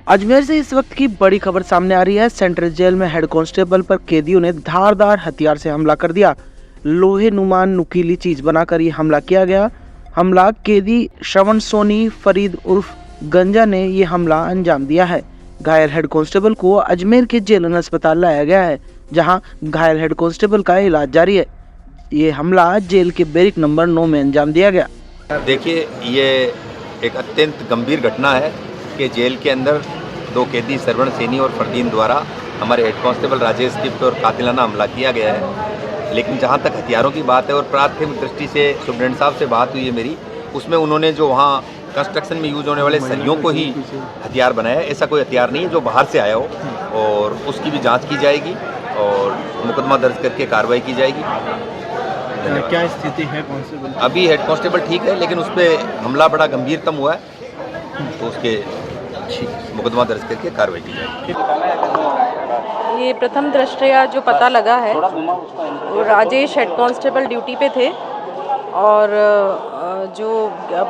अजमेर से इस वक्त की बड़ी खबर सामने आ रही है। सेंट्रल जेल में हेड कांस्टेबल पर कैदियों ने धारदार हथियार से हमला कर दिया। लोहे नुमान नुकीली चीज बनाकर ये हमला किया गया। हमला कैदी श्रवण सोनी फरीद उर्फ गंजा ने ये हमला अंजाम दिया है। घायल हेड कांस्टेबल को अजमेर के जेल अस्पताल लाया गया है, जहां घायल हेड कांस्टेबल का इलाज जारी है। ये हमला जेल के बैरिक नंबर 9 में अंजाम दिया गया। देखिए, ये एक अत्यंत गंभीर घटना है कि जेल के अंदर दो कैदी श्रवण सैनी और फरदीन द्वारा हमारे हेड कांस्टेबल राजेश गिफ्ट और कातिलाना हमला किया गया है। लेकिन जहां तक हथियारों की बात है और प्राथमिक दृष्टि से सुप्रीटेंडेंट साहब से बात हुई है मेरी, उसमें उन्होंने जो वहाँ कंस्ट्रक्शन में यूज होने वाले सरियों को ही हथियार बनाया है। ऐसा कोई हथियार नहीं है जो बाहर से आया हो, और उसकी भी जाँच की जाएगी और मुकदमा दर्ज करके कार्रवाई की जाएगी। क्या स्थिति है कांस्टेबल? अभी हेड कांस्टेबल ठीक है, लेकिन उस पर हमला बड़ा गंभीरतम हुआ है, तो उसके मुकदमा दर्ज करके कार्रवाई की जाएगी। ये प्रथम दृष्टया जो पता लगा है, वो राजेश हेड कांस्टेबल ड्यूटी पे थे, और जो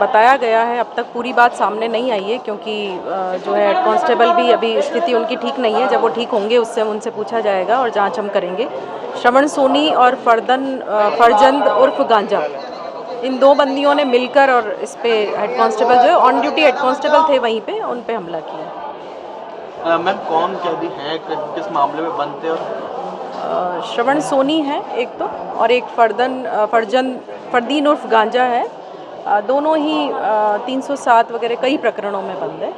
बताया गया है अब तक पूरी बात सामने नहीं आई है, क्योंकि जो है हेड कांस्टेबल भी अभी स्थिति उनकी ठीक नहीं है। जब वो ठीक होंगे उससे उनसे पूछा जाएगा और जांच हम करेंगे। श्रवण सोनी और फरजंद उर्फ गांजा, इन दो बंदियों ने मिलकर और इस पे हेड कांस्टेबल जो है ऑन ड्यूटी हेड कांस्टेबल थे वहीं पे, उन पे हमला किया। मैम, कौन कैदी है, किस मामले में बंद थे? श्रवण सोनी है एक तो, और एक फरदीन उर्फ गांजा है। दोनों ही 307 वगैरह कई प्रकरणों में बंद है।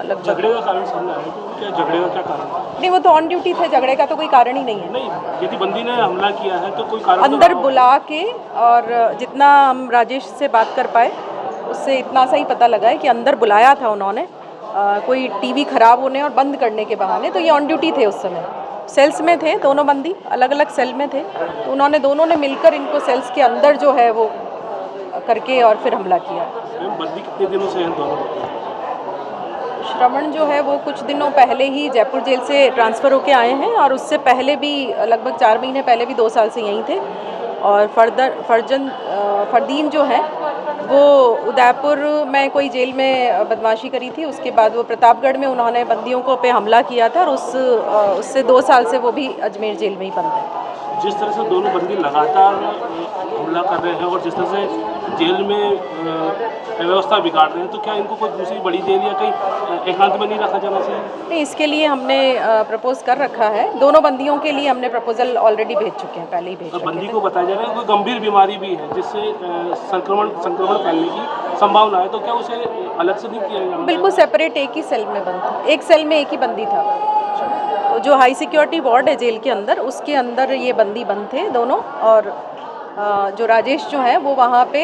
लगभग झगड़े का कारण सामने आया है? क्या झगड़े का क्या कारण? नहीं, वो तो ऑन ड्यूटी थे, झगड़े का तो कोई कारण ही नहीं है। नहीं, यदि बंदी ने हमला किया है तो कोई कारण अंदर बुला के, और जितना हम राजेश से बात कर पाए उससे इतना सा ही पता लगा है कि अंदर बुलाया था उन्होंने, कोई टीवी खराब होने और बंद करने के बहाने। तो ये ऑन ड्यूटी थे उस समय, सेल्स में थे, दोनों बंदी अलग अलग सेल में थे। तो उन्होंने दोनों ने मिलकर इनको सेल्स के अंदर जो है वो करके और फिर हमला किया। बंदी कितने दिनों से हैं दोनों? श्रवण जो है वो कुछ दिनों पहले ही जयपुर जेल से ट्रांसफ़र होके आए हैं, और उससे पहले भी लगभग 4 महीने पहले भी 2 साल से यहीं थे। और फरदीन जो है वो उदयपुर में कोई जेल में बदमाशी करी थी, उसके बाद वो प्रतापगढ़ में उन्होंने बंदियों को पे हमला किया था, और उससे 2 साल से वो भी अजमेर जेल में ही बंद है। जिस तरह से दोनों बंदी लगातार हमला कर रहे हैं और जिस तरह से जेल में व्यवस्था बिगाड़ रहे हैं, तो क्या इनको कोई दूसरी बड़ी जेल या कहीं एकांत में नहीं रखा जाना चाहिए? नहीं, इसके लिए हमने प्रपोज कर रखा है। दोनों बंदियों के लिए हमने प्रपोजल ऑलरेडी भेज चुके हैं, पहले ही भेज चुके हैं। बंदी को बताया जा रहा है कोई गंभीर बीमारी भी है जिससे संक्रमण फैलने की संभावना है, तो क्या उसे अलग से नहीं किया जाएगा? बिल्कुल सेपरेट एक ही सेल में बंद था, एक सेल में एक ही बंदी था। तो जो हाई सिक्योरिटी वार्ड है जेल के अंदर, उसके अंदर ये बंदी बंद थे दोनों, और जो राजेश जो है वो वहाँ पे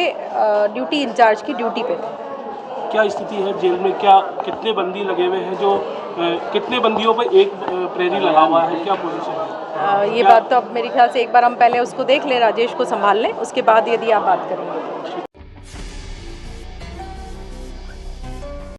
ड्यूटी इंचार्ज की ड्यूटी पे थे। क्या स्थिति है जेल में? क्या कितने बंदी लगे हुए हैं? जो कितने बंदियों पर एक प्रहरी लगा हुआ है? क्या पोजीशन है? ये बात तो अब मेरे ख्याल से एक बार हम पहले उसको देख लें, राजेश को संभाल लें, उसके बाद यदि आप बात करेंगे।